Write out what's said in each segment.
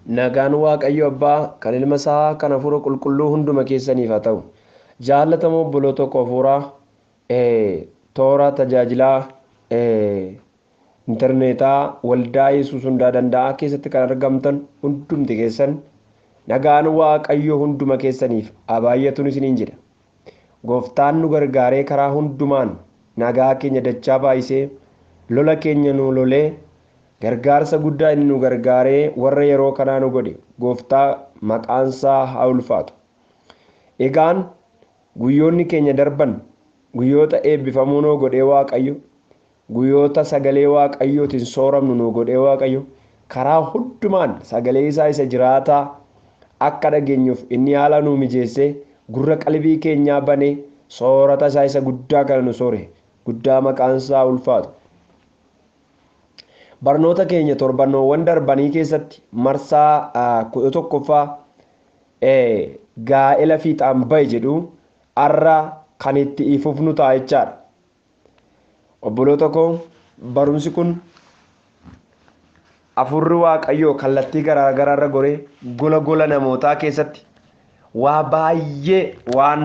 Nagaan Waaqayyo Abbaa kan Ilma Isaa kan Hafuura Qulqulluu hunduma keessaniif haa ta'u. Jaallatamoo obboloota koo hafuuraa toora tajaajilaa intarneetaa waldaa Yesuus hundaa danda'aa keessatti kan argamtan hundumti keessan nagaan Waaqayyo hunduma keessaniif haa baay'atuun isiniin jedha. Gooftaan nu gargaaree karaa hundumaan nagaa keenya dachaa baay'isee lola keenya nu lolee gargaarsa guddaa inni nu gargaaree warra yeroo kanaa nu godhe gooftaa maqaansaa haa ulfaatu. Egaan guyyoonni keenya darban guyyoota eebbifamuu nu godhee Waaqayyo, guyyoota sagalee Waaqayyootiin sooramnu nu godhee Waaqayyo karaa hundumaan sagalee isaa isa jiraataa akka dhageenyuuf inni haala nu mijeessee gurra qalbii keenyaa banee soorata isaa isa guddaa kana nu soore guddaa maqaansaa ulfaatu. Barnoota keenya torbannoowwan darbanii keessatti marsaa 11ffaa gaa'ela fiixaan bahe jedhu har'a kan itti ifufnu ta'a jechaadha. Obboloota koo barumsi kun Hafuurri Waaqayyoo kallattii garaa garaarra goree gola namootaa keessatti waa baay'ee waan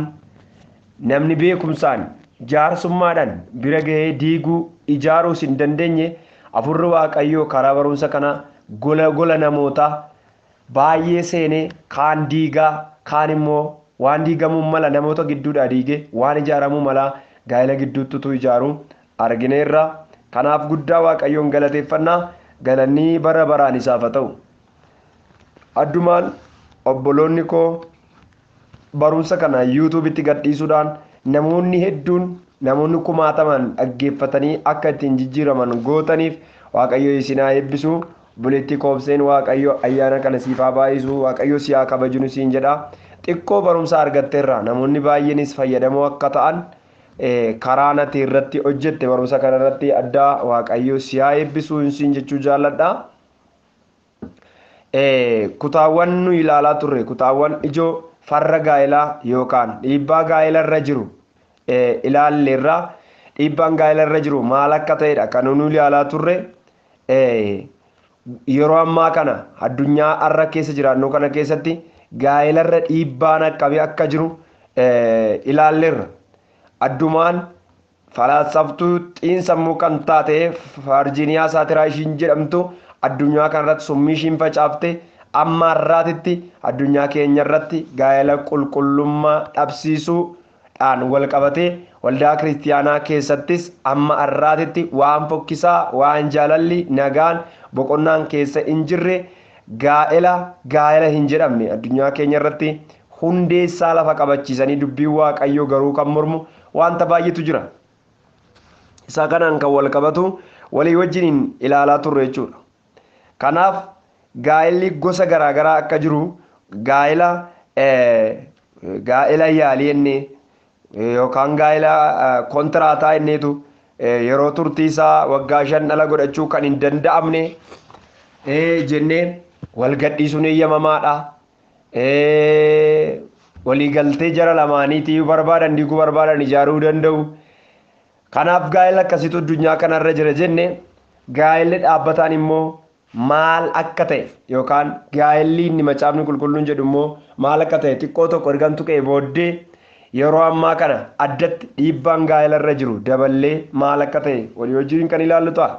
namni beekumsaan jaarsummaadhaan bira gahee diiguu ijaaruus hin dandeenye Hafuurri Waaqayyoo karaa barumsa kana gola namootaa baay'ee seenee kaan diigaa kaan immoo waan diigamuu mala namoota gidduudhaa diigee waan ijaaramuu mala gaa'ela gidduutti ijaaru argineerra. Kanaaf guddaa Waaqayyoon galateeffannaa, galanni bara baraan isaaf haa ta'u. Addumaan obboloonni koo barumsa kana yuutuubitti gadhiisuudhaan namoonni hedduun namoonni kumaataman dhaggeeffatanii akka ittiin jijjiiraman gootaniif Waaqayyo isin haa eebbisu. Buleetti koobseen Waaqayyo ayyaana kana siif haa baay'isu. Waaqayyo si haa kabajnu siin jedha. Xiqqoo barumsa argatteerra namoonni baay'eenis fayyadamoo akka ta'an karaa nati irratti hojjette barumsa kana irratti addaa Waaqayyo si haa eebbisu siin jechuu jaalladha. Kutaawwan nu ilaalaa turre kutaawwan ijoo farra gaa'elaa yookaan dhiibbaa gaa'elarra jiru ilaalleerra. Dhiibbaan gaa'elarra jiru maal akka ta'edha kan nu ilaalaa turre. Yeroo ammaa kana addunyaa har'a keessa jiraannu kana keessatti gaa'elarra dhiibbaan akkamii akka jiru ilaalleerra. Addumaan falaasaftuu xiinsammuu kan taate Virgiiniyaa Saatiraa ishiin jedhamtu addunyaa kanarratti summii ishiin facaaftee amma har'aatitti addunyaa keenya irratti gaa'ela qulqullummaa dhabsiisuudhaan wal qabatee waldaa kiristiyaanaa keessattis amma har'aatitti waan fokkisaa waan jaalalli nagaan boqonnaan keessa hin jirre gaa'ela hin jedhamne addunyaa keenya irratti hundeessaa lafa qabachiisanii dubbii Waaqayyoo garuu kan mormu wanta baay'eetu jira. Isaa kanaan kan wal qabatu walii wajjin ilaalaa turre jechuudha. Kanaaf gaa'elli gosa garaa garaa akka jiru gaa'ela yaalii jennee yookaan gaa'ela kontiraataa jenneetu yeroo turtii isaa waggaa 5 dhala godhachuu kan hin danda'amne jennee wal gadhiisuun eeyyamamaadha. Waliigaltee jara lamaaniitii barbaadan diiguu barbaadan ijaaruu danda'u. Kanaaf gaa'ela akkasiitu addunyaa kanarra jira jenne gaa'elli dhaabbataan immoo maal akka ta'e yookaan gaa'elli inni macaafni qulqulluun jedhu immoo maal akka ta'e xiqqoo tokko ergan tuqee booddee yeroo ammaa kana addatti dhiibbaan gaa'elarra jiru daballee maal akka ta'e walii wajjin kan ilaallu ta'a.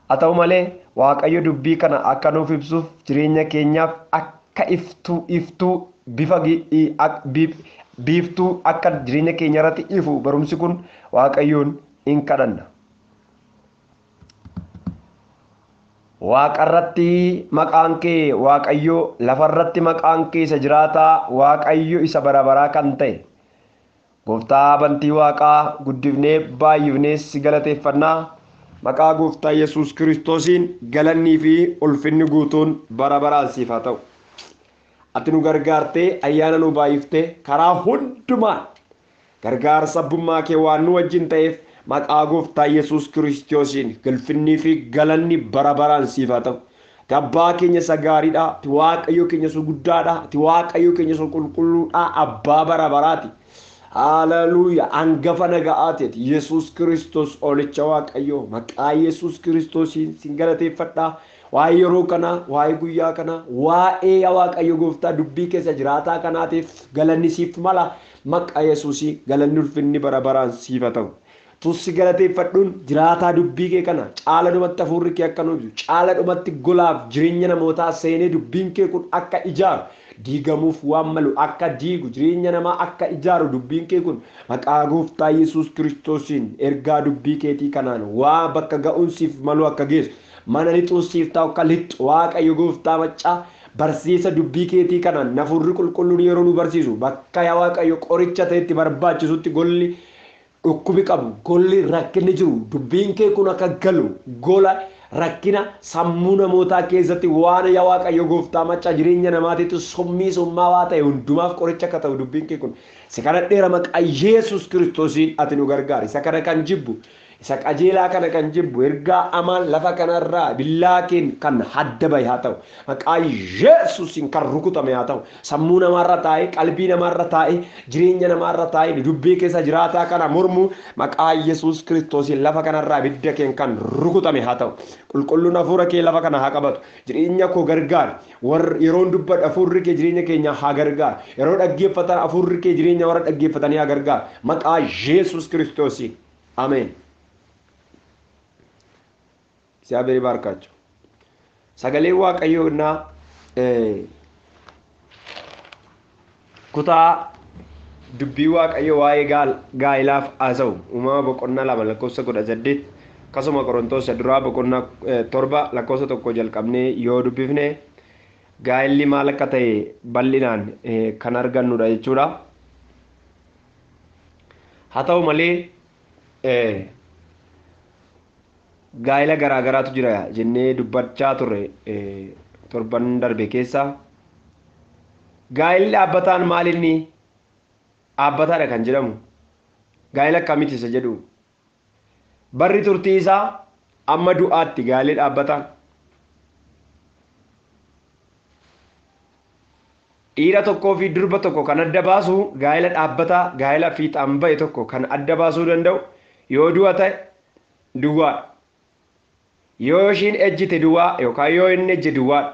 Haa ta'u malee Waaqayyo dubbii kana akka nuuf ibsuuf jireenya keenyaaf akka iftuu biiftuu akka jireenya keenya irratti ifu barumsi kun Waaqayyoon hin kadhanna. Waaqarratti maqaan kee Waaqayyo, lafarratti maqaan kee isa jiraataa Waaqayyo isa bara baraa kan ta'e Gooftaa bantii Waaqaa guddifnee baay'ifnee si galateeffannaa. Maqaa Gooftaa Yesuus Kiristoosiin galannii fi ulfinni guutuun bara baraan siif haa ta'u. Ati nu gargaartee ayyaana nu baay'iftee karaa hundumaan gargaarsa abbummaa kee waan nu wajjin ta'eef maqaa Gooftaa Yesuus Kiristoosiin ulfinnii fi galanni bara baraan siif haa ta'u. Ati abbaa keenya isa gaariidha. Ati Waaqayyo keenya isa guddaadha. Ati Waaqayyo keenya isa qulqulluudha. Abbaa bara baraati. Hallelujah. Angafa naga'aati ati Yesuus Kiristoos olicha Waaqayyo maqaa Yesuus Kiristoosiin sin galateeffadha. waa'ee yeroo kana waa'ee guyyaa kana waa'ee yaa Waaqayyo gooftaa dubbii keessa jiraataa kanaatiif galanni siif mala maqaa Yesuusii galanni ulfinni bara baraan siif haa ta'u. Tussi galateeffadhuun jiraataa dubbii kee kana caala dhumatti hafuurri kee akka nuuf caala dhumatti golaaf jireenya namootaa seenee dubbiin kee kun akka ijaaru diigamuuf waan malu akka diigu jireenya namaa akka ijaaru dubbiin kee kun maqaa gooftaa Yesuus Kiristoosiin ergaa dubbii keetii kanaan waa bakka ga'uunsiif malu akka geessu mana lixuunsiif ta'u akka lixu Waaqayyo gooftaa maccaa barsiisa dubbii keetii kanaan hafuurri qulqulluun yeroo nu barsiisu bakka yaa Waaqayyo qoricha ta'etti barbaachisutti golli dhukkubi qabu golli rakkinni jiru dubbiin kee kun akka galu gola rakkina sammuu namootaa keessatti waan yaa Waaqayyo gooftaa maccaa jireenya namaatiitti sommii sommaa waa ta'e hundumaaf qoricha akka ta'u dubbiin kee kun isa kana dheera maqaa Yesuus Kiristoosiin ati nu gargaari isa kana kan jibbu isa qajeelaa kana kan jibbu ergaa amaan lafa kanarraa billaa keen kan hadda bahe haa ta'u maqaa Yesuusiin kan rukutame haa ta'u sammuu namaarra taa'ee qalbii namaarra taa'ee jireenya namaarra taa'ee dubbii keessa jiraataa kana mormu maqaa Yesuus Kiristoosiin lafa kanarraa bidda keen kan rukutame haa ta'u qulqulluun hafuura kee lafa kana haa qabatu jireenya koo gargaari warra yeroon dubbadhu hafuurri kee jireenya keenya haa gargaaru yeroo dhaggeeffatan hafuurri kee jireenya warra dhaggeeffatanii haa gargaaru maqaa Yesuus Kiristoosiin ameen. እግዚአብሔር ይባርካችሁ ሰገሌ waaqayዮና ኩታ dubbii waaqayyo waa'ee gaa'ilaaf haasa'u uumama boqonnaa 2 lakkoofsa 18 akkasuma qorontoos duraa boqonnaa 7 lakkoofsa 1 jalqabnee yoo dubbifne gaa'illi maal akka ta'e bal'inaan kan argannudha jechuudha haa ta'u malee gaa'ila garaagaraatu jira jennee dubbachaa turre torban darbe keessa gaa'illi dhaabbataan maalinni dhaabbataadha kan jedhamu gaa'ila akkamitti isa jedhu barri turtii isaa amma du'aatti gaa'illi dhaabbataan dhiira tokkoo fi durba tokko kan adda baasu gaa'ila dhaabbataa gaa'ila fiixaan ba'e tokko kan adda baasuu danda'u yoo du'a ta'e duwwaadha yoo ishiin ejjite duwwaa yookaan yoo inni ejje duwwaadha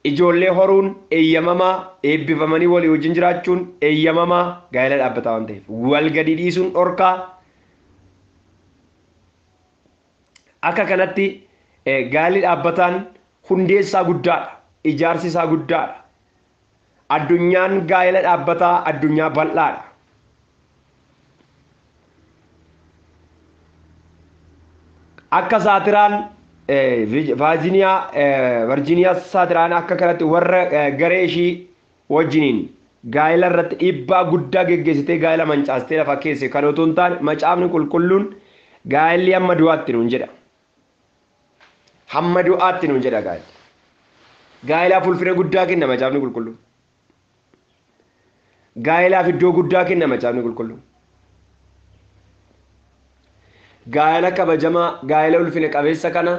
ijoollee horuun eeyyamamaa eebbifamanii walii wajjin jiraachuun eeyyamamaa gaa'ila dhaabbataa waan ta'eef wal gadi dhiisuun dhorkaa akka kanatti gaa'illi dhaabbataan hundeessaa guddaadha ijaarsi isaa guddaadha addunyaan gaa'ila dhaabbataa addunyaa bal'aadha akka saatiraan Virgiiniyaa saatiraan akka kanatti warra garee ishii wajjiniin gaa'ila irratti dhiibbaa guddaa geggeessitee gaa'ila mancaastee lafa keesse kan otoo hin taane macaafni qulqulluun gaa'illi hamma du'aatti nuun jedha hamma du'aatti nuun jedha gaa'ilaaf ulfina guddaa kenna macaafni qulqulluun gaa'ilaaf iddoo guddaa kenna macaafni qulqulluun gaa'ila kabajamaa gaa'ila ulfina qabeessa kana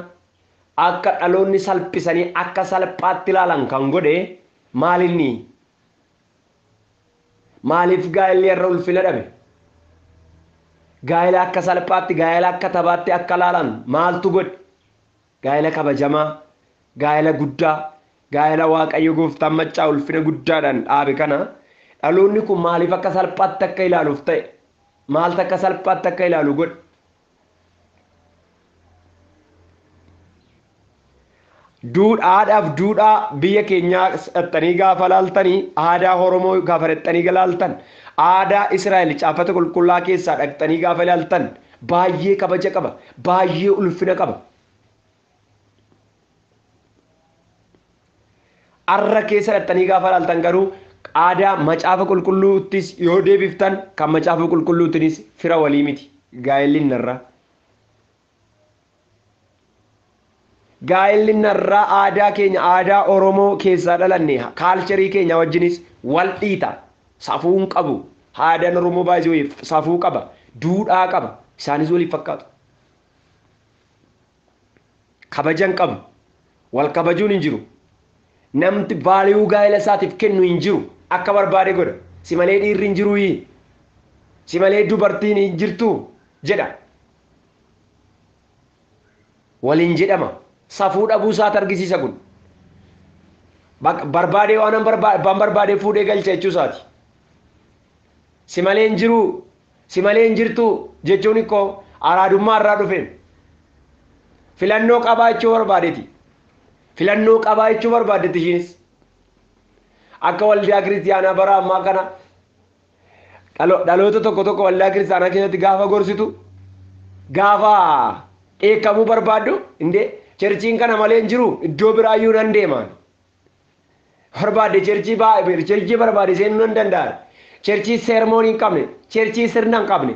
akka dhaloonni salphisanii akka salphaatti ilaalan kan godhe maalinni maaliif gaa'illi irra ulfina dhabe gaa'ila akka salphaatti gaa'ila akka taphaatti akka ilaalan maaltu godhe gaa'ila kabajamaa gaa'ila guddaa gaa'ila waaqayyo gooftaan maccaa ulfina guddaadhaan dhaabe kana dhaloonni kun maaliif akka salphaatti akka ilaaluuf ta'e maaltu akka salphaatti akka ilaalu godhe aadaaf duudhaa biyya keenyaa dhaxxanii gaafa laaltanii aadaa Oromoo gaafa dhaxxanii laaltan aadaa Israa'el caafata qulqullaa keessaa dhaxxanii gaafa laaltan baay'ee kabaja qaba baay'ee ulfina qaba arra keessa dhaxxanii gaafa laaltan garuu aadaa macaafa qulqulluuttis yoo deebiftan kan macaafa qulqulluutinis fira walii miti gaa'illi narraa gaa'illi narraa aadaa keenya aadaa Oromoo keessaa dhalanne kaalcharii keenya wajjinis wal dhiita safuun qabu aadaan Oromoo baay'ee safuu qaba duudhaa qaba isaanis waliif fakkaatu kabajan qabu wal kabajuun hin jiru namti baaliyuu gaa'ila isaatiif kennu hin jiru akka barbaade godha si malee dhiirri hin jiru si malee dubartiin hin jirtu jedha waliin jedhama. Safuu dhabuu isaati argisiisa kun. Barbaadee waan abbaan barbaadee fuudhee galcha jechuu isaati. Si malee hin jiru, si malee hin jirtu jechuun ikkoo araadummaa irraa dhufeen. Filannoo qabaachuu barbaadeeti. Filannoo qabaachuu barbaadeeti ishiinis. Akka waldaa kiristiyaanaa bara ammaa kana dhaloota tokko tokko waldaa kiristiyaanaa keessatti gaafa gorsitu gaafa eekamuu barbaaddu indee cherchiin kana malee hin jiru iddoo biraayyuu nan deemaan. Barbaadde cherchii barbaade seenuu nan danda'a. Cherchii seermoonii hin qabne, cherchii sirna hin qabne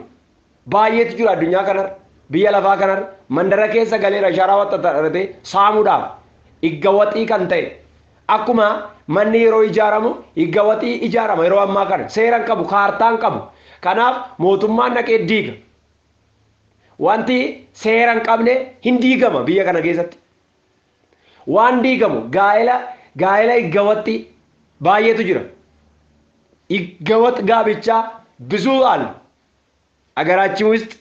baay'eetu jira addunyaa kanarra, biyya lafaa kanarra mandara keessa galeera sharaa waxxaxaratee saamuudhaaf iggawaxii kan ta'e. Akkuma manni yeroo ijaaramu iggawaxii ijaarama yeroo ammaa kana seera hin qabu, kaartaa hin qabu. Kanaaf mootummaan dhaqee diiga. Wanti seera hin qabne hin diigama biyya kana keessatti. Waan diigamu gaa'ela iggawaxii baay'eetu jira. Iggawax ጋብቻ ብዙ አለ አገራችን ውስጥ።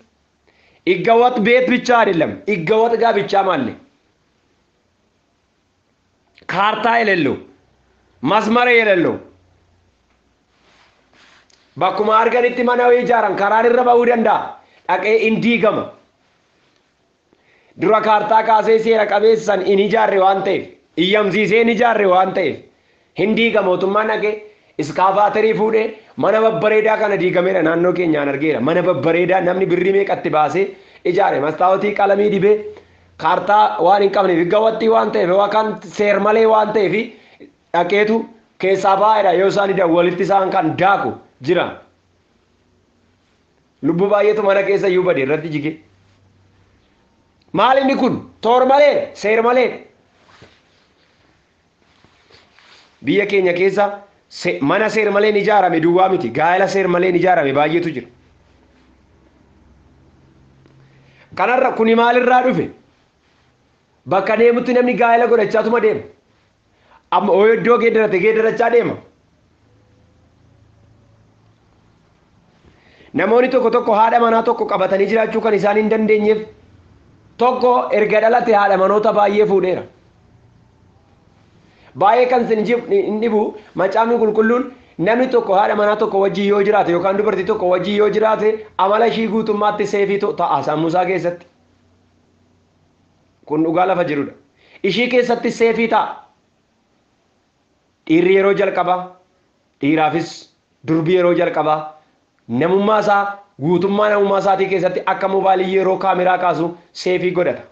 iggawax ቤት ብቻ አይደለም፣ iggawax ጋብቻም አለ። ካርታ የሌለው መስመር የሌለው ባኩማ አርገኒቲ ማናው ይጃራን ካራን ረባው ደንዳ ዳቄ እንዲገማ ድራ ካርታ ካሴ ሴራ ቀቤሰን ኢኒጃሬ ዋንቴ ኢየምሲሴ ኢኒጃሬ ዋንቴ እንዲገማ ሞቱማን ዳቄ iskaavaatarii fuudhee mana babbareedaa kana diigameera naannoo keenyaan argeera. Mana babbareedaa namni birrii meeqatti baasee ijaare mastaawotii qalamii dibee kaartaa waan hin qabneef iggawaxii waan ta'eef yookaan seer malee waan ta'eef dhaqeetu keessaa baay'eedha yoo isaan walitti isaan kan daaku jira. Lubbuu baay'eetu mana keessa iyyuu bade irratti jige. Maal inni kun toor malee seer malee biyya keenya keessa mana seer malee ni ijaarame duwwaa miti, gaa'ela seer malee ni ijaarame baay'eetu jira. Kanarra kuni maalirraa dhufe? Bakka deemutti namni gaa'ela godhachaatuma deema. Amma iddoo geeddarachaa deema. Namoonni tokko tokko haadha manaa tokko qabatanii jiraachuu kan isaan hin dandeenyeef tokko erga dhalate haadha manoota baay'ee fuudheera. Baay'ee kan hin dhibu macaafni qulqulluun namni tokko haadha manaa tokko wajjin yoo jiraate yookaan dubartii tokko wajjin yoo jiraate amala ishii guutummaatti seefii ta'a sammuusaa keessatti. Kun dhugaa lafa jirudha. Ishii keessatti seefii ta'a. Dhiirri yeroo jalqabaa dhiiraafis durbii yeroo jalqabaa namummaa isaa guutummaa namummaa isaatii keessatti akka mobaayilii yeroo kaameraa kaasu seefii godhata.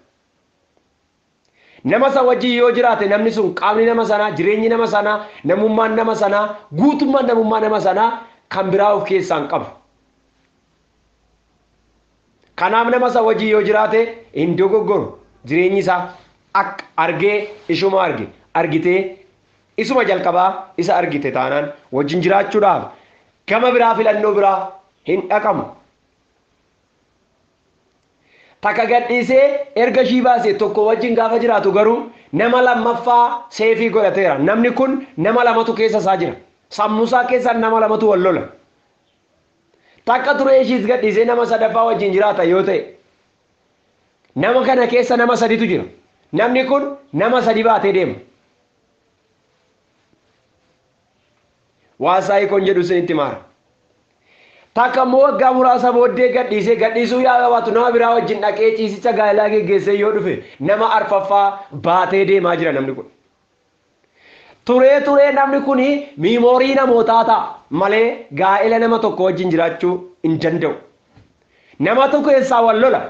Nama isa wajjin yoo jiraate namni sun qaamni nama sanaa, jireenyi nama sanaa, namummaan nama sanaa, guutummaan namummaa nama sanaa kan biraa of keessaa hin qabu. Kanaaf nama isa wajjin yoo jiraate hin dogoggoru. Jireenyi isaa akka argee ishuma argitee isuma jalqabaa isa argite taanaan wajjin jiraachuudhaaf gama biraa filannoo biraa hin dhaqamu. Takka gadhiisee erga ishii baasee tokko wajjin gaafa jiraatu garuu nama lammaffaa seefii godhateera. Namni kun nama lamatu keessa isaa jira. Sammuusaa keessaa nama lamatu wal lola. Takka turee ishiis gadhiisee nama sadaffaa wajjin jiraata yoo ta'e nama kana keessa nama saditu jira. Namni kun nama sadi baatee deema. Waasaa ikon jedhu isinitti maara. Takka immoo waggaa muraasa booddee gadhiisuu yaadawaatu nama biraa wajjin dhaqee ciisicha gaa'elaa geggeessee yoo dhufe nama arfaffaa baatee deemaa jira namni kun. Turee namni kun miimoorii namootaa ta'a malee gaa'ela nama tokko wajjin jiraachuu hin danda'u. Nama tokko keessaa wal lola.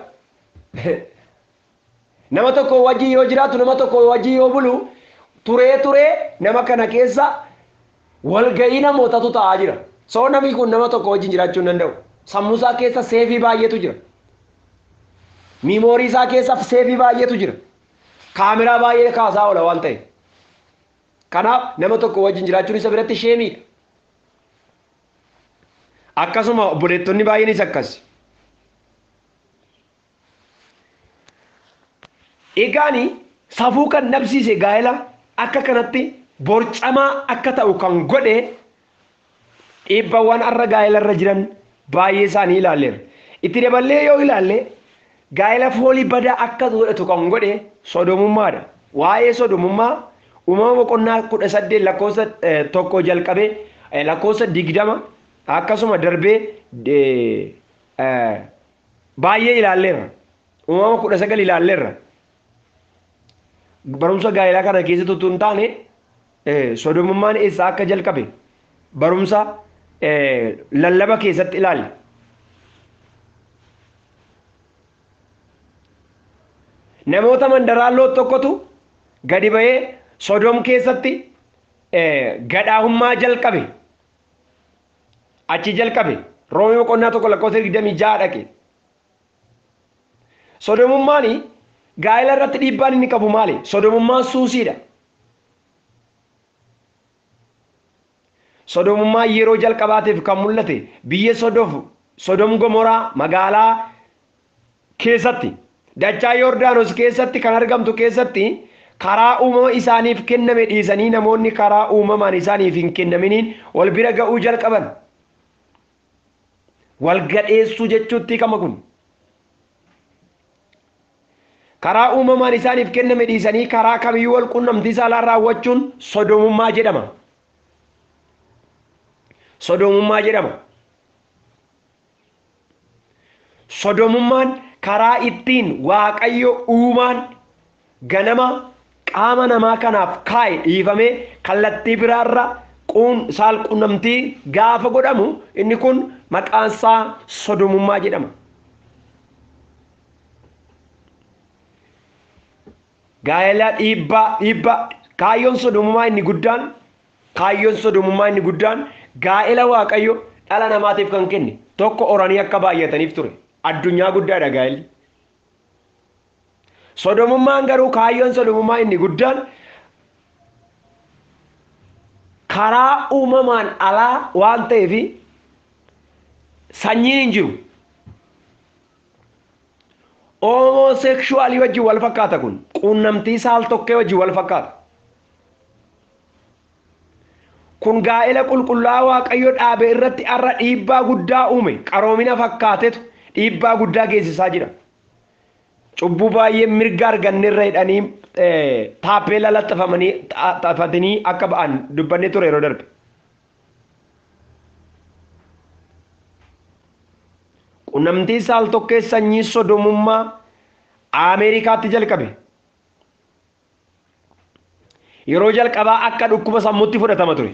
Nama tokko wajjin yoo jiraatu nama tokko wajjin yoo bulu turee nama kana keessa walga'ii namootatu ta'aa jira. Soo namni kun nama tokko wajjin jiraachuu hin danda'u. Sammuusaa keessa seefii baay'eetu jira. Miimoorii isaa keessa seefii baay'eetu jira. Kaameraa baay'ee kaasaa oola waan ta'eef. Kanaaf nama tokko wajjin jiraachuun isa biratti sheemiidha. Akkasuma obboleettonni baay'eenis akkas. Egaani safuu kan dhabsiise gaa'ela akka kanatti borcamaa akka ta'u kan godhe dhiibbawwan har'a gaa'elarra jiran baay'ee isaanii ilaalleera. Itti daballee yoo ilaalle gaa'ela foolii badaa akka godhatu kan godhe sodomummaadha. Waa'ee sodomummaa uumama boqonnaa 18 lakkoofsa 1 jalqabee lakkoofsa 20 akkasuma darbee baay'ee ilaalleerra. Uumama 19 ilaalleerra. Barumsa gaa'elaa kana keessatti utuu hin taane sodomummaan eessaa akka jalqabe barumsa lallaba keessatti ilaalle. Namoota mandaraalloo tokkotu gadi ba'ee Sodom keessatti gadhaahummaa jalqabe. Achi jalqabe. Roomee boqonnaa 1 lakkoofsa 26 dhaqe. Sodomummaan gaa'ela irratti dhiibbaan inni qabu maali? Sodomummaan suusiidha. Sodomummaan yeroo jalqabaatiif kan mul'ate biyya Sodom Gomoraa magaalaa keessatti dachaa Yordaanos keessatti kan argamtu keessatti karaa uumama isaaniif kenname dhiisanii namoonni karaa uumamaan isaaniif hin kennaminiin wal bira ga'uu jalqaban. Wal gadheessuu jechuutti kama kun. Karaa uumamaan isaaniif kenname dhiisanii karaa kamiyyuu wal quunnamtii saalaa raawwachuun sodomummaa jedhama. Sodomummaa jedhama. Sodomummaan karaa ittiin Waaqayyo uumaan ganama qaama namaa kanaaf kaa'e dhiifamee kallattii biraarra saal quunnamtii gaafa godhamu inni kun maqaan isaa sodomummaa jedhama. Gaa'ela dhiibbaa kaayyoon sodomummaa inni guddaan gaa'ela Waaqayyo dhala namaatiif kan kenne tokko oranii akka baay'ataniif ture. Addunyaa guddaadha gaa'elli. Sodomummaan garuu kaayyoon sodomummaa inni guddaan karaa uumamaan alaa waan ta'eef sanyiin hin jiru. Homosekshuwaalii wajjin wal fakkaata kun quunnamtii saal tokkee wajjin wal fakkaata. Kun gaa'ela qulqullaa'aa Waaqayyo dhaabe irratti har'a dhiibbaa guddaa uume qaroomina fakkaatetu dhiibbaa guddaa geessisaa jira. Cubbuu baay'ee mirga arganneerra jedhanii taappeella laxafatanii akka ba'an dubbannee ture yeroo darbe. Quunnamtii saal tokkee sanyii sodomummaa Ameerikaatti jalqabe. Yeroo jalqabaa akka dhukkuba sammuutti fudhatama ture.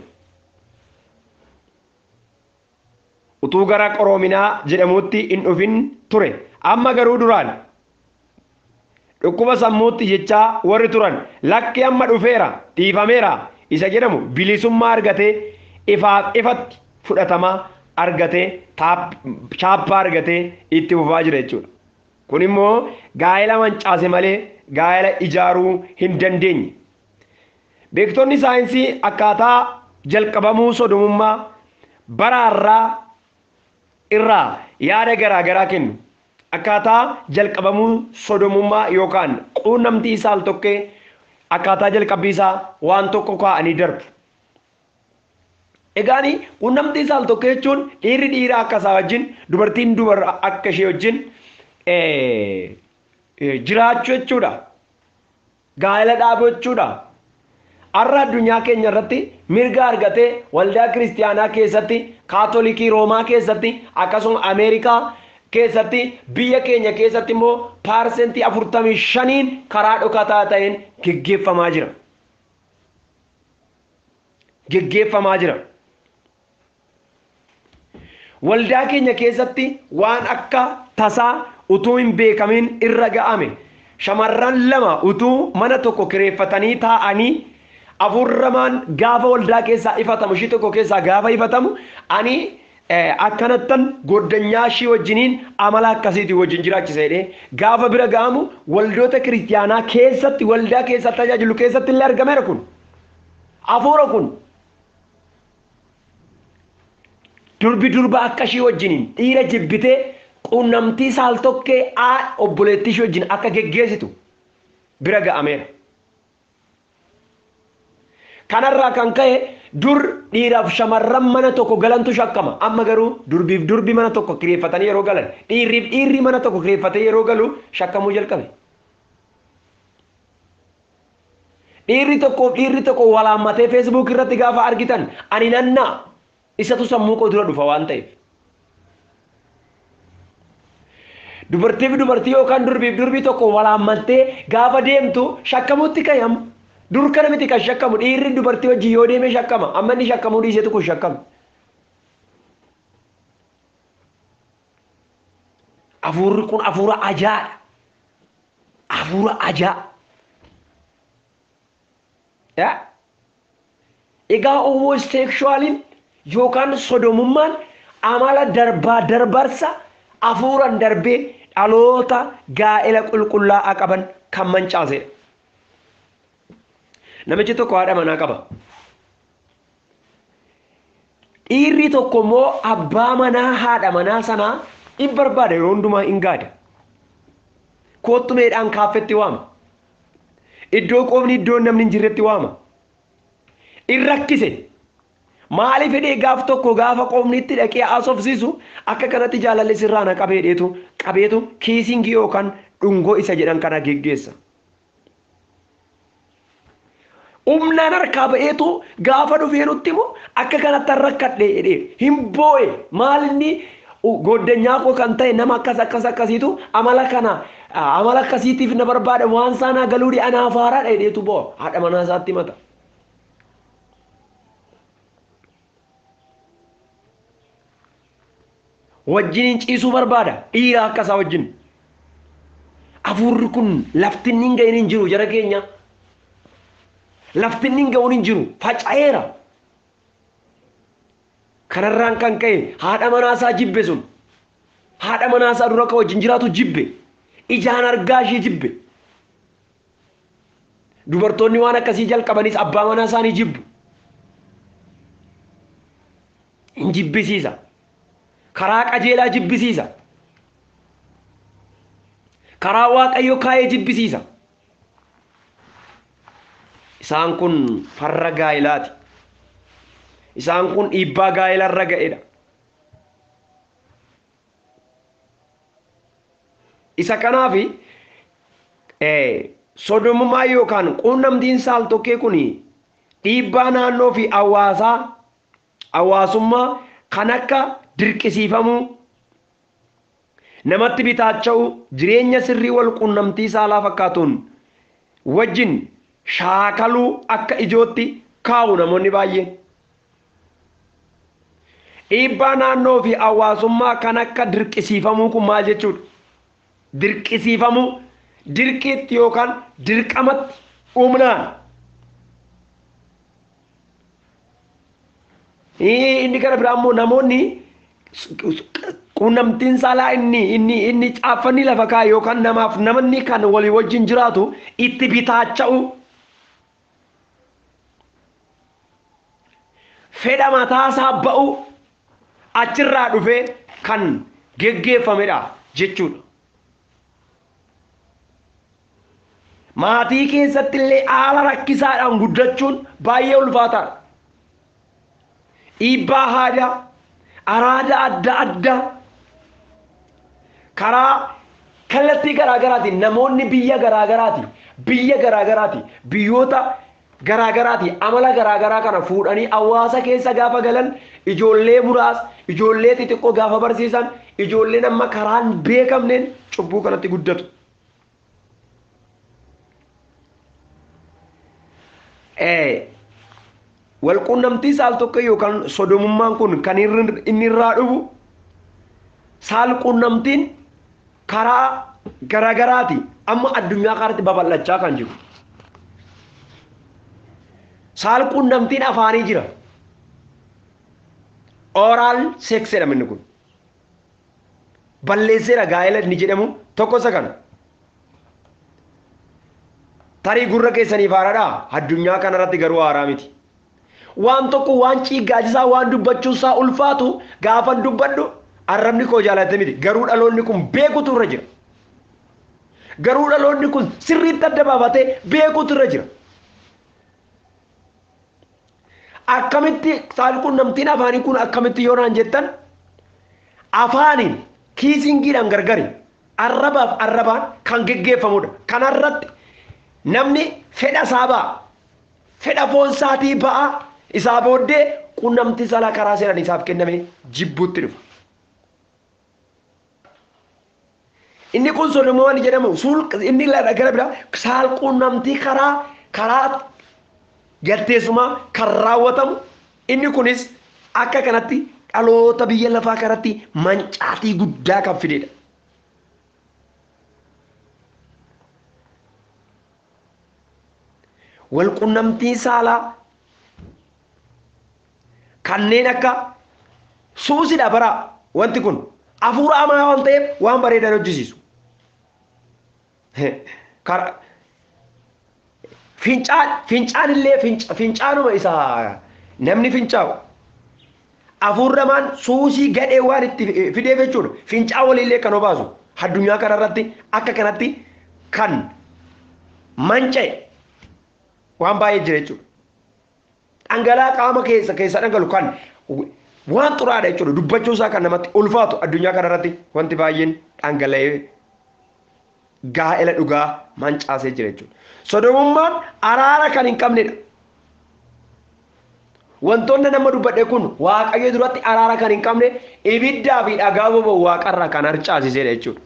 Utuu gara qaroominaa jedhamuutti hin dhufin ture. Amma garuu duraan dhukkuba sammuutti jechaa warri turan lakki amma dhufeera dhiifameera isa jedhamu bilisummaa argatee ifatti fudhatamaa argatee chaappaa argatee itti fufaa jira jechuudha. Kun immoo gaa'ela mancaase malee gaa'ela ijaaruu hin dandeenye. Beektonni saayinsii akkaataa jalqabamuu sodomummaa baraarraa irraa yaada garaa kennu. Akkaataa jalqabamuu sodomummaa yookaan quunnamtii saal tokkee akkaataa jalqabbiisaa waan tokko kaa'anii darbu. Egaani quunnamtii saal tokkee jechuun dhiirri dhiira akka isaa wajjin dubartiin dubara akka ishee wajjin jiraachuu jechuudha. Gaa'ela dhaabuu jechuudha. Har'a addunyaa keenya irratti mirga argatee waldaa kiristiyaanaa keessatti kaatolikii Roomaa keessatti akkasuma Ameerikaa keessatti biyya keenya keessatti immoo paarsentii 45 karaa dhokataa ta'een geggeeffamaa jira. Waldaa keenya keessatti waan akka tasaa utuu hin beekamin irra ga'ame shamarran lama utuu mana tokko kireeffatanii taa'anii afurramaan gaafa waldaa keessaa ifatamu ishii tokko keessaa gaafa ifatamu ani akkanattan goddanyaa ishii wajjiniin amala akkasiitii wajjin jiraachisa jedhee gaafa bira ga'amu waldoota kiristiyaanaa keessatti waldaa keessatti tajaajilu keessatti illee argameera kun hafuura kun durba akka ishii wajjiniin dhiira jibbitee quunnamtii saal tokkee obboleettii ishii wajjin akka geggeessitu bira ga'ameera. Kanarraa kan ka'e dur dhiiraaf shamarran mana tokko galantu shakkama amma garuu durbiif durbi mana tokko kireeffatanii yeroo galan dhiirriif dhiirri mana tokko kireeffatee yeroo galu shakkamuu jalqabe dhiirri tokko walaammatee feesbuuk irratti gaafa argitan ani nannaa isatu sammuu koo dura dhufa waan ta'eef dubartiif dubartii yookaan durbiif durbi tokko walaammattee gaafa deemtu shakkamuutti ka'am dur kana miti kan shakkamu dhiirri dubartii wajjin yoo deeme shakkama amma inni shakkamuu dhiiseetu kun shakkama hafuurri kun hafuura ajaa'idha hafuura ajaa'a egaa homosexualiin yookaan sodomummaan amala darbarsa hafuuraan darbee dhaloota gaa'ela qulqullaa'aa qaban kan mancaasedha namichi tokko haadha manaa qaba dhiirri tokko immoo abbaa manaa haadha manaa sanaa in barbaada yeroo hundumaa in gaada koottumeedhaan kaaffetti waama iddoo qoomni iddoo namni hin jirretti waama in rakkise maaliif hidhee gaaf tokko gaafa qoomnitti dhaqee haasofsiisu akka kanatti jaalalli sirraana qabeetu kiisingii yookaan dhungoo isa jedhan kana geggeessa umnaan harkaa ba'eetu gaafa dhufee nutti immoo akka kanatti rakkadhe jedhee hin boo'e maalinni goddanyaa koo kan ta'e nama akkasiitu amala akkasiitiif na barbaada waan saanaa galuu anaaf haaraadha jedheetu boo'a haadha manaa isaatti mata wajjin ciisuu barbaada dhiira akkasaa wajjin hafuurri kun laftin hin ga'in hin jiru jara keenya laftin hin ga'uun hin jiru faca'eera kanarraan kan ka'e haadha manaasaa jibbe sun haadha manaasaa dura ka wajjin jiraatu jibbe ijaan argaa ishee jibbe dubartoonni waan akkasii jalqabanis abbaa manaasaa ni jibbu hin jibbisiisa karaa qajeelaa jibbisiisa karaa waaqayyo kaayee jibbisiisa isaan kun farra gaa'ilaati isaan kun dhiibbaa gaa'ilarra ga'edha isa kanaafi sodomummaa yookaan quunnamtiin saal tokkee kun dhiibbaa naannoo fi hawaasummaa kan akka dirqisiifamuu namatti bitaacha'u jireenya sirrii wal quunnamtii saalaa fakkaatuun wajjin shaakaluu akka ijootti kaa'u namoonni baay'een dhiibbaa naannoo fi hawaasummaa kan akka dirqisiifamuu kun maal jechuudha dirqisiifamuu dirqiitti yookaan dirqamatti humnaan inni gara biraa immoo namoonni quunnamtiin saalaa inni caaffanni lafa kaa'e yookaan namni kan walii wajjin jiraatu itti bitaacha'u fedha mataasaa ba'u achirraa dhufee kan geggeeffamedha jechuudha. Maatii keessatti illee haala rakkisaadhaan guddachuun baay'ee ulfaataadha. Dhiibbaa aadaa araada adda addaa karaa kallattii garaagaraatiin namoonni biyya garaagaraati biyyoota garaagaraati amala garaagaraa kana fuudhanii hawaasa keessa gaafa galan ijoollee muraasa ijoollee xixiqqoo gaafa barsiisan ijoolleen amma karaan beekamneen cubbuu kanatti guddatu. Walquunnamtii saal tokko yookaan sodomummaan kun kan inni irraa dhufu saal quunnamtiin karaa garaagaraati amma addunyaa kanatti babal'achaa kan jiru. Saal quunnamtiin afaanii jira. Oral sex jedhama inni kun. Balleesseera gaa'ela inni jedhamu tokko isa kana. Tarii gurra keessaniif haaraadhaa addunyaa kanarratti garuu haaraa miti. Waan tokko waan ciiggaajisaa waan dubbachuusaa ulfaatu gaafa dubbadhu arrabni koo jaalate miti garuu dhaloonni kun beekutu irra jira. Garuu dhaloonni kun sirriitti adda baafatee beekutu irra jira. akkamitti saalquunnamtiin afaanii kun akkamitti yoo naan jettan afaaniin kiisingiidhaan gargari arrabaaf arrabaan kan geggeeffamudha. Kanarratti namni fedha isaa ba'a fedha foon isaatii ba'a isaa booddee quunnamtii saalaa karaa seeraan isaaf kenname jibbuutti dhufa. Inni kun sodomumaan jedhamu inni gara biraa saalquunnamtii karaa galteessumaa kan raawwatamu inni kunis akka kanatti dhaloota biyya lafaa kanatti mancaatii guddaa kan fidedha. Walquunnamtii saalaa kanneen akka suusidha bara wanti kun hafuura hamaa waan ta'eef waan bareedan hojjisiisu. Fincaan illee fincaanuma isaa namni fincaa'u hafuurri hamaan suusii gadhee waan itti fideef jechuudha. Fincaa waliillee kan obaasu addunyaa kanarratti akka kanatti kan manca'e waan baay'ee jira jechuudha. Dhangala'aa qaama keessa dhangalu kan waan xuraadha jechuudha. Dubbachuu isaa kan namatti ulfaatu addunyaa kanarratti wanti baay'een dhangala'ee gaa'ela dhugaa mancaasee jira jechuudha. Sodomummaan araara kan hin qabnedha. Wantoonni nama dubbadhe kun waaqayyo duratti araara kan hin qabne ibiddaa fi dhagaa boba'u waaqarraa kan harcaasisedha jechuudha.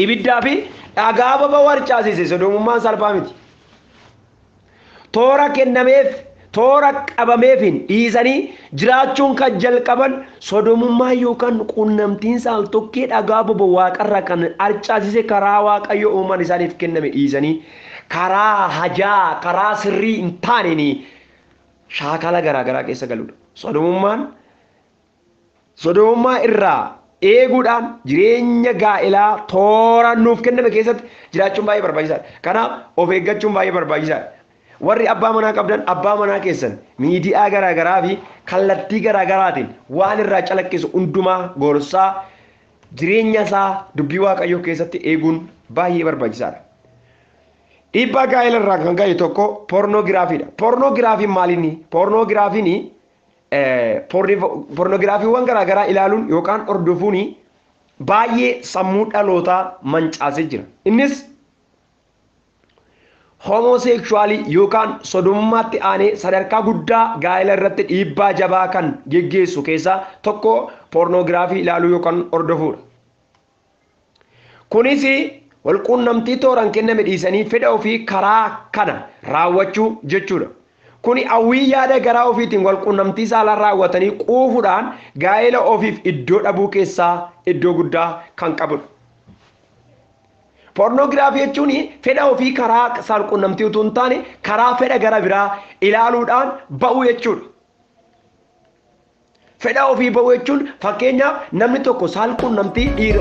Ibiddaa fi dhagaa boba'u harcaasise sodomummaan salphaa miti. Toora kennameef toora qabameefin dhiisanii jiraachuun kan jalqaban sodomummaa yookaan quunnamtiin saaltokkee dhagaa boba'u waaqarraa kan harcaasise karaa waaqayyo uumaan isaaniif kenname dhiisanii karaa hajaa karaa sirrii hin taaneen shaakala garaagaraa keessa galudha. Sodomummaa irraa eeguudhaan jireenya gaa'elaa toora nuuf kenname keessatti jiraachuun baay'ee barbaachisaadha. Kanaaf of eeggachuun baay'ee barbaachisaadha. Warri abbaa manaa qabdan abbaa manaa keessan miidiyaa garaagaraa fi kallattii garaagaraatiin waan irraa calaqqisu hundumaa gorsaa jireenya isaa dubbii waaqayyoo keessatti eeguun baay'ee barbaachisaadha. Dhiibbaa gaa'ela irraa kan ka'e tokko poornoogiraafiidha. Poornoogiraafiin maalinni? Poornoogiraafiiwwan garaagaraa ilaaluun yookaan hordofuun baay'ee sammuu dhalootaa mancaasee jira. Innis homosekshuwaalii yookaan sodomummaatti aanee sadarkaa guddaa gaa'ela irratti dhiibbaa jabaa kan geggeessu keessaa tokko poornoogiraafii ilaaluu yookaan hordofuudha. Kunis walquunnamtii tooraan kenname dhiisanii fedha ofii karaa kana raawwachuu jechuudha. Kuni hawwii yaada garaa ofiitiin walquunnamtii saalaa raawwatanii quufuudhaan gaa'ela ofiif iddoo dhabuu keessaa iddoo guddaa kan qabudha. Poornoogiraafii jechuun fedha ofii karaa saalquunnamtii utuu hin taane karaa fedha gara biraa ilaaluudhaan ba'uu jechuudha. Fedha ofii ba'uu jechuun fakkeenyaaf namni tokko saalquunnamtii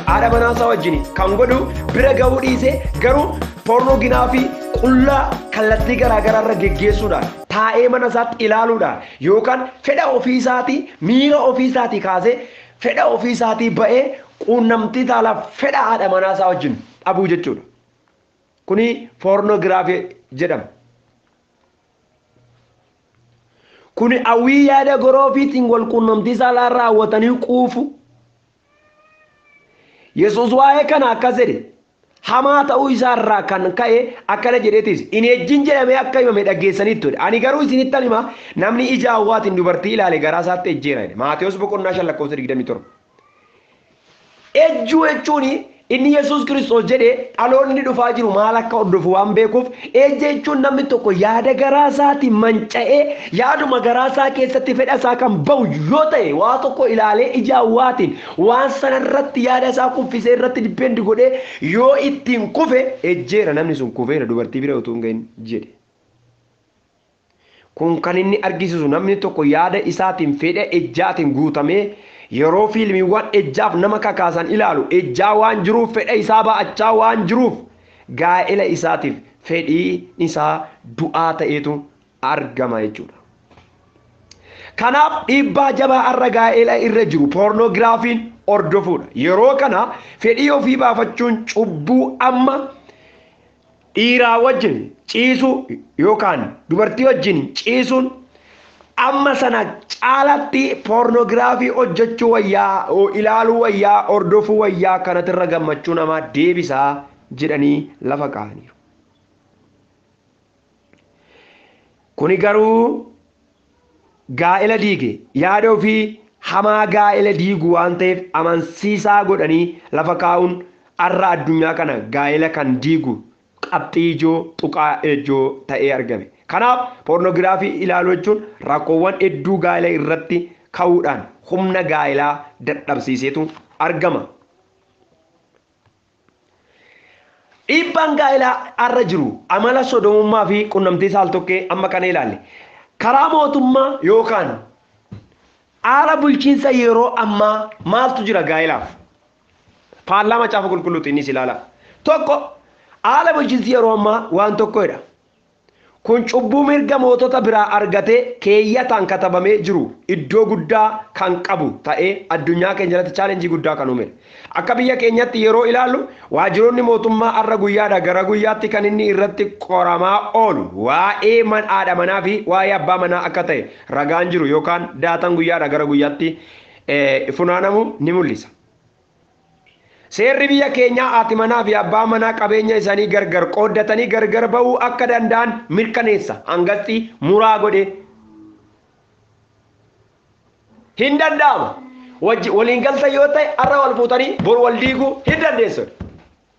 haadha manaasaa wajjin kan godhu bira gahuu dhiisee garuu poornoogiraafii qullaa kallattii garaagaraarra geggeessuudhaan taa'ee mana isaatti ilaaluudhaan yookaan fedha ofii isaatii miira ofii isaatii kaasee fedha ofii isaatii ba'ee quunnamtii saalaa fedha haadha manaasaa wajjin dhabuu jechuudha. Kuni poornoogiraafii jedhama. Kuni hawwii yaada garaa ofiitiin walquunnamtii saalaa raawwatanii quufu. Yesuus waa'ee kana akkas jedhe hamaa ta'uu isaarraa kan ka'e akkana jedheetis inni ejjiin jedhamee akka himame dhaggeessanitti ture. Ani garuu isinitti hima namni ija hawwaatiin dubartii ilaale garaa isaatti ejjeera. Maatewos 5:27. Ejjuu jechuun inni Yesuus Kiristoos jedhe dhaloonni dhufaa jiru maal akka hordofu waan beekuuf ejja jechuun namni tokko yaada garaa isaatiin manca'ee yaaduma garaa isaa keessatti fedha isaa kan bahu yoo ta'e waa tokko ilaalee ija hawwaatiin waan sanarratti yaada isaa kuffisee irratti dippendi godhee yoo ittiin kufe ejjeera namni sun kufeera dubartii bira utuu hin gahin jedhe. Kun kan inni argisiisu namni tokko yaada isaatiin fedha ejjaatiin guutamee yeroo fiilmiiwwan ejjaaf nama kakaasan ilaalu ejjaa waan jiruuf fedha isaa ba'achaa waan jiruuf gaa'ela isaatiif fedhii isaa du'aa ta'etu argama jechuudha. Kanaaf dhiibbaa jabaa har'a gaa'ela irra jiru poornoogiraafiin hordofuudha. Yeroo kana fedhii ofii baafachuun cubbuu amma dhiiraa wajjin ciisuu yookaan dubartii wajjin ciisuun amma sana caalatti poornoogiraafii hojjechuu wayyaa ilaaluu wayyaa hordofuu wayyaa kanatirra gammachuu namaa deebisaa jedhanii lafa kaa'aniiru. Kuni garuu gaa'ela diige yaada ofii hamaa gaa'ela diiguu waan ta'eef amansiisaa godhanii lafa kaa'uun har'a addunyaa kana gaa'ela kan diigu qabxii ijoo tuqaa ijoo ta'ee argame. Kanaaf poornoogiraafii ilaaluu jechuun rakkoowwan hedduu gaa'ela irratti ka'uudhaan humna gaa'elaa dadhabsiisetu argama. Dhiibbaan gaa'elaa har'a jiru amala sodomummaa fi qunnamtii saaltokkee amma kana ilaalle karaa mootummaa yookaan haala bulchiinsa yeroo ammaa maaltu jira gaa'elaaf? Paarlaamaa Macaafa Qulqulluutti innis ilaala. Tokko haala bulchiinsi yeroo ammaa waan tokkodha. Kun cubbuu mirga mootota biraa argatee keeyyataan katabamee jiru iddoo guddaa kan qabu ta'ee addunyaa keenya irratti chaalenjii guddaa kan uume. Akka biyya keenyatti yeroo ilaallu waajjiroonni mootummaa har'a guyyaadhaa gara guyyaatti kan inni irratti qoramaa oolu waa'ee haadha manaa fi waa'ee abbaa manaa akka ta'e ragaan jiru yookaan daataan guyyaadhaa gara guyyaatti funaanamu ni mul'isa. Seerri biyya keenyaa haati manaa fi abbaa manaa qabeenya isaanii gargar qooddatanii gargar ba'uu akka danda'an mirkaneessa. Hangasti muraa godhe hin danda'amu. Waliin galta yoo ta'e har'a wal fuutanii bor wal diiguu hin dandeessu.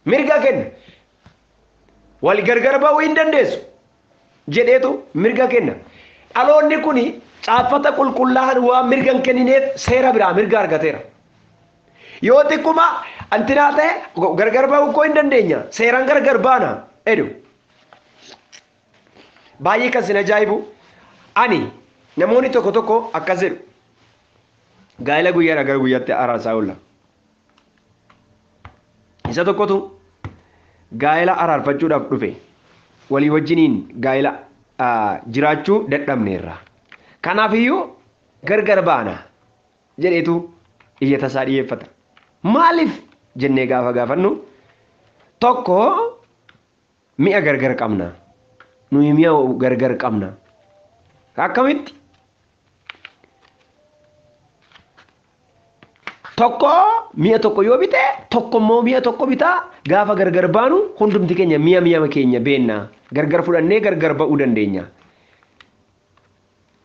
Mirga kenna. Wal gargar ba'uu hin dandeessu jedheetu mirga kenna. Dhaloonni kun caaffata qulqullaa'an waan mirga hin kennineef seera biraa mirga argateera. Yoo xiqquma antinaa ta'e gargar ba'uu koo hin dandeenya seeraan gargar baana edu baay'ee kan sin ajaa'ibu ani namoonni tokko tokko akkas jedhu gaa'ela guyyaadhaa gara guyyaatti araarsaa oolla. Isa tokkotu gaa'ela araarfachuudhaaf dhufe walii wajjiniin gaa'ela jiraachuu dadhabneerra. Kanaafiyyuu gargar baana jedheetu iyyata isaa dhiyeeffata. Maaliif jennee gaafa gaafannu tokko mi'a gargar qabna. Nuyi mi'a gargar qabna. Akkamitti? Tokko mi'a tokko yoo bite tokko immoo mi'a tokko bitaa gaafa gargar baanu hundumti keenya mi'a keenya beenna gargar fudhannee gargar ba'uu dandeenya.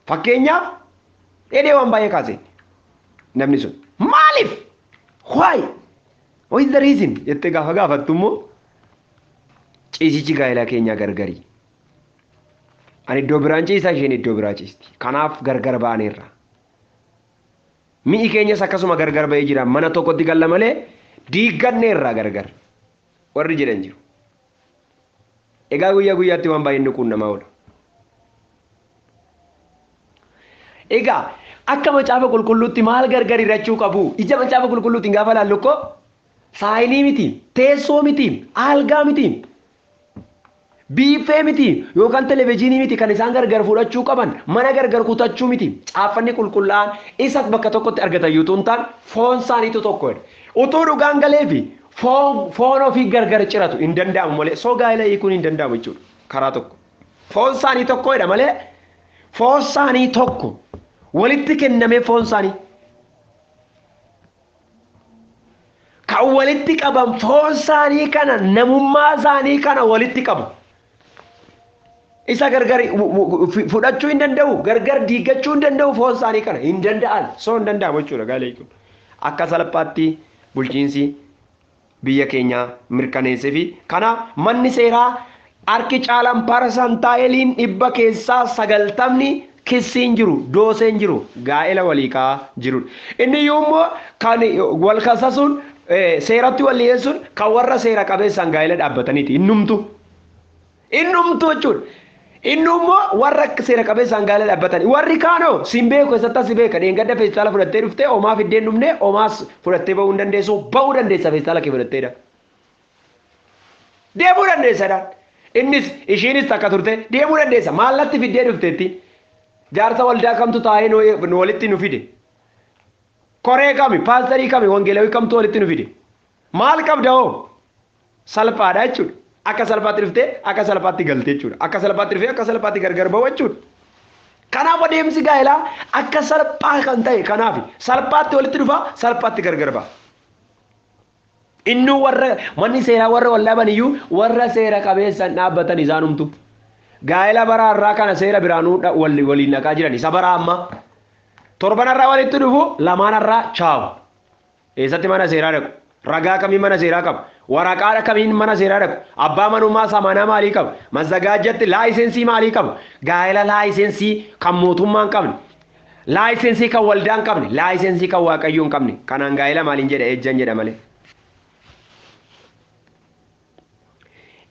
Fakkeenyaaf dheedhee waan baay'ee kaase namni sun maaliif? Why? What is the reason? Jettee gaafa gaafattu immoo ciisichi gaa'elaa keenyaa gargari. Ani iddoo biraan ciisaa isheen iddoo biraa ciisti. Kanaaf gargar baaneerra. Mi'i keenyas akkasuma gargar ba'ee jira. Mana tokkotti galla malee diigganneerra gargar. Warri jedhan jiru. Egaa guyyaa guyyaatti waan baay'een nuquun namaa oola. Egaa akka macaafa qulqulluutti maal gargar hirachuu qabu? Ija macaafa qulqulluutiin gaafa laallu koo saayinii miti, teessoo miti, algaa miti, biifee miti yookaan televezyiinii miti kan isaan gargar fudhachuu qaban mana gargar kutachuu miti. Caaffanni qulqullaa'an isas bakka tokkotti argatan yoo ta'an foon isaaniitu tokkodha. Utuu dhugaan galee fi foon ofii gargar ciratu hin danda'amu malee soo gaa'ela hiikuun hin danda'amu jechuudha karaa tokko. Foon isaanii tokkodha malee foon isaanii tokko. Walitti kenname foon isaanii kan walitti qaban foon isaanii kana namummaa isaanii kana walitti qabu. Isa gargar fudhachuu hin danda'u gargar diigachuu hin danda'u foon isaanii kana hin danda'an soo hin danda'amu jechuudha gaa'ela hiikuun. Akka salphaatti bulchiinsi biyya keenyaa mirkaneessee fi kanaaf manni seeraa harki caalaan parsantaayiliin 100 keessaa 90 kissiin jiru dooseen jiru gaa'ela waliikaa jirudha. Inni immoo kan wal kasasuun seeratti wal dhiyeessuun kan warra seera qabeessaan gaa'ela dhaabbataniiti. Innumtu jechuudha. Inni immoo warra seera qabeessaan gaa'ela dhaabbatanii warri kaanoo siin beeku eessatti asi beeka dheengadda feestaala fudhattee dhuftee homaa fiddeen dhumne homaas fudhattee ba'uu hin dandeessu ba'uu dandeessa feestaala kee fudhatteedha. Deemuu dandeessadha. Innis ishiinis takka turte deemuu dandeessa maallatti fiddee dhufteetti. Jaarsa waldaa kamtu taa'ee walitti nu fide. Koree kami, paastarii kami, wangeelawii kamtu walitti nu fide. Maal qabda hoo? Salphaadha jechuudha. akka salphaatti dhuftee akka salphaatti galtee jechuudha. Akka salphaatti dhufee akka salphaatti gargar ba'u jechuudha. Kanaaf adeemsi gaa'elaa akka salphaa kan ta'e kanaaf salphaatti walitti dhufa salphaatti gargar ba'a. Inni warra manni seeraa warra wallaaban iyyuu warra seera qabeessan dhaabbatan isaanumtu. Gaa'ela bara irraa kana seera biraanuu waliin naqaa jiran isa bara amma torban irraa walitti dhufu lamaan irraa chaawu. Eessatti mana seeraa dhaqu? Ragaa kamiin mana seeraa qabu? Waraqaa kamiin mana seeraa dhaqu? Abbaa manummaa samanaa maalii qabu? Mazzagaajatti laayisensii maalii qabu? Gaa'ela laayisensii kan mootummaa hin qabne. Laayisensii kan waldaa hin qabne. Laayisensii kan waaqayyoo hin qabne. Kanaan gaa'ela maaliin jedha ejjan jedha malee.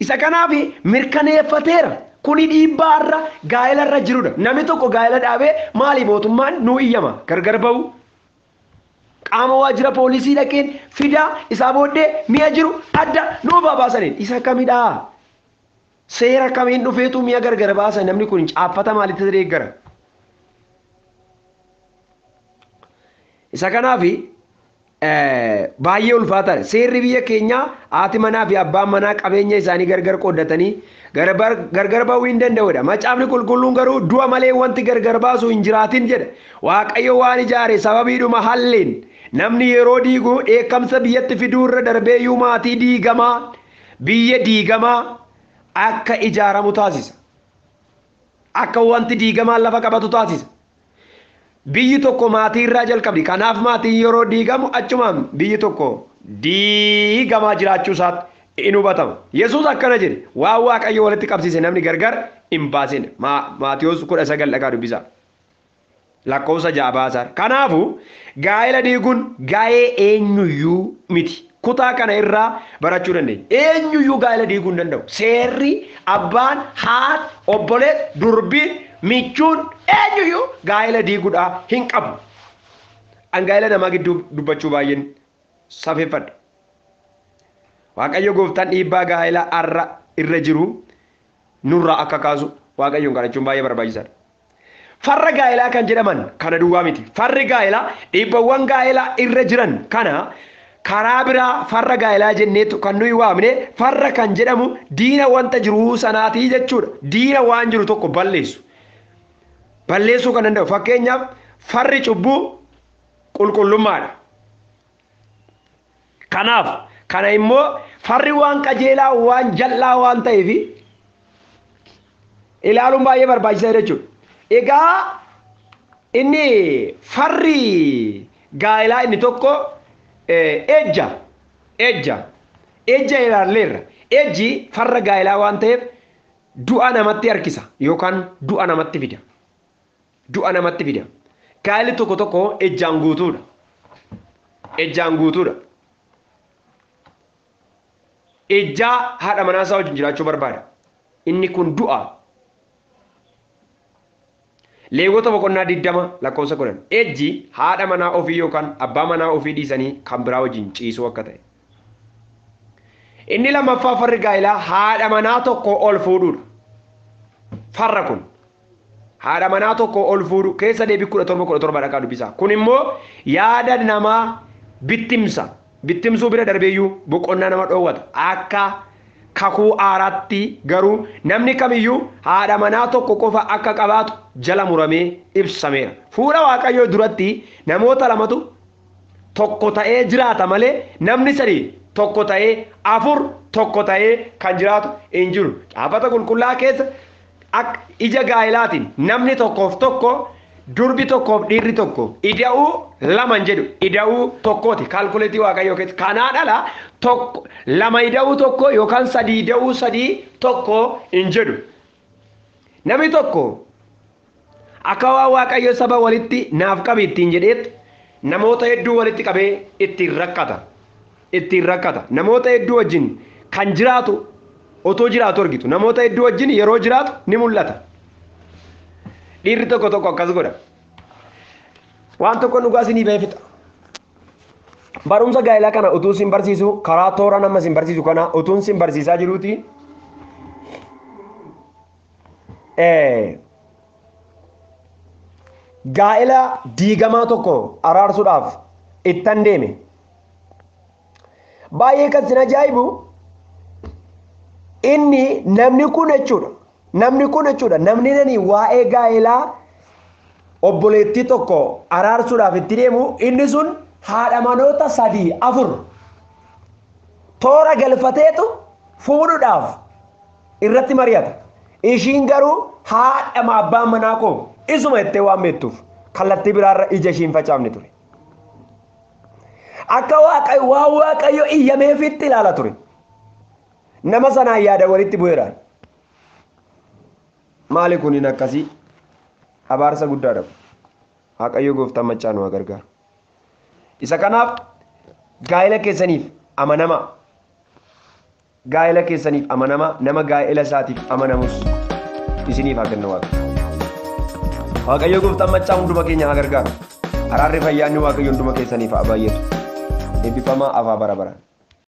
Isa kanaaf mirkaneeffateera. Kuni dhiibbaarra gaa'elarra jirudha. Namni tokko gaa'ela dhaabee maali mootummaan nuu iyyama gargar ba'u. Qaama waajjira poolisii dhaqeen fidaa isaa booddee mi'a jiru adda nuu baasaniin isa kamidhaa? Seera kamiin dhufeetu mi'a gargar baasan namni kun caaffata maalitti deeggara? Isa kanaaf baay'ee ulfaataadha. Seerri biyya keenyaa haati manaa fi abbaan manaa qabeenya isaanii gargar qooddatanii gargar ba'uu hin danda'udha. Macaafni qulqulluun garuu du'a malee wanti gargar baasu hin jiraatin jedha. Waaqayyo waan ijaare sababiidhuma halleen namni yeroo diigu dheekkamsa biyyatti fiduu irra darbeeyyuu maatii diigamaa biyya diigamaa akka ijaaramu taasisa. Akka wanti diigamaan lafa qabatu taasisa. Biyyi tokko maatii irraa jalqabdi. Kanaaf maatii yeroo diigamu achumaan biyyi tokko diigamaa jiraachuu isaatti in hubatama. Yesuus akkana jedhe waan waaqayyo walitti qabsiise namni gargar hin baasin. Maatiyoos 19 dhaqaa dubbisa. Lakkoofsa 6 baasaa. Kanaafu gaa'ela diiguun gaa'ee eenyuyyuu miti. Kutaa kana irraa barachuu dandeenya. Eenyuyyuu gaa'ela diiguu hin danda'u. Seerri abbaan haati obboleessa durbii michuun eenyuyyuu gaa'ela diiguudhaa hin qabu. An gaa'ela namaa gidduu dubbachuu baay'een safeeffadha. Waaqayyo gooftaan dhiibbaa gaa'ela irra jiru nurraa akka kaasu waaqayyoon kadhachuun baay'ee barbaachisaadha. Farra gaa'elaa kan jedhaman kana duwwaa miti. Farri gaa'elaa dhiibbawwan gaa'elaa irra jiran kana karaa biraa farra gaa'elaa jenneetu kan nuyi waamne farra kan jedhamu diina wanta jiruu sanaatii jechuudha. Diina waan jiru tokko balleessu. Balleessuu kan danda'u fakkeenyaaf farri cubbuu qulqullummaadha. Kanaaf kana immoo farri waan qajeelaa waan jal'aa waan ta'eef ilaaluun baay'ee barbaachisaa jechuudha. Egaa inni farri gaa'elaa inni tokko ejja ilaalleerra. Ejji farra gaa'elaa waan ta'eef du'a namatti harkisa yookaan du'a namatti fida. Du'a namatti fida. Gaa'elli tokko tokko ejjaan guutuudha. Ejjaan guutuudha. Ejjaa haadha manaa isaa wajjin jiraachuu barbaada. Inni kun du'a. Leewwota boqonnaa 20 lakkoofsa 10. Ejji haadha manaa ofii yookaan abbaa manaa ofii dhiisanii kan biraa wajjin ciisuu akka ta'e. Inni lammaffaa farri gaa'elaa haadha manaa tokko ol fuudhuudha. Farra kun haadha manaa tokko ol fuudhu keessa deebii 17 dhaqaa dubbisa. Kun immoo yaada namaa bittimsa. Bittimsuu bira darbeeyyuu boqonnaa nama dhoowwata. Akka kakuu aaraatti garuu namni kamiyyuu haadha manaa tokko qofa akka qabaatu jala muramee ibsameera. Fuula waaqayyoo duratti namoota lamatu tokko ta'ee jiraata malee namni sadii tokko ta'ee afur tokko ta'ee kan jiraatu hin jiru. Caafata qulqullaa keessa akka ija gaa'elaatiin namni tokkoof tokko durbi tokkoof dhiirri tokko ida'uu laman jedhu ida'uu tokkooti kaalkuleetii waaqayyoo keessa kanaan ala tokko lama ida'uu tokko yookaan sadii ida'uu sadii tokko hin jedhu. Namni tokko akka waan waaqayyo saba walitti naaf qabe ittiin jedheetti namoota hedduu walitti qabee ittiin rakkata. Ittiin rakkata. Namoota hedduu wajjin kan jiraatu otoo jiraatu argitu. Namoota hedduu wajjin yeroo jiraatu ni mul'ata. Dhiirri tokko tokko akkas godha. Waan tokko dhugaa isinii beefixa. Barumsa gaa'elaa kana utuu isin barsiisu karaa toora nama isin barsiisu kana utuu isin barsiisaa jiruuti. Gaa'ela diigamaa tokko araarsuudhaaf ittan deeme. Baay'ee kan isin ajaa'ibu inni namni kun jechuudha namni nani waa'ee gaa'elaa obboleettii tokko araarsuudhaaf itti deemu inni sun haadha manoota 3-4 toora galfateetu fuudhuudhaaf irratti mari'ata. Ishiin garuu haadha abbaan manaa koo isuma ittee waan beektuuf kallattii biraarra ija ishiin facaafne ture. Akka waaqayyo iyyameefitti ilaala ture. Nama sanaan yaada walitti bu'eeraan. Maali kuniin akkasii abaarsa guddaadha. Waaqayyo gooftaan machaa nu gargaaru. Isa kanaaf gaa'ela keessaniif amanama. Gaa'ela keessaniif amanama nama gaa'ela isaatiif amanamus isiniif haa kennu Waaqayyo. Waaqayyo gooftaan machaa hunduma keenya haa gargaaru. Araarri fayyaanni Waaqayyo hunduma keessaniif haa baay'atu. Eebbifamaa afaa bara baraan.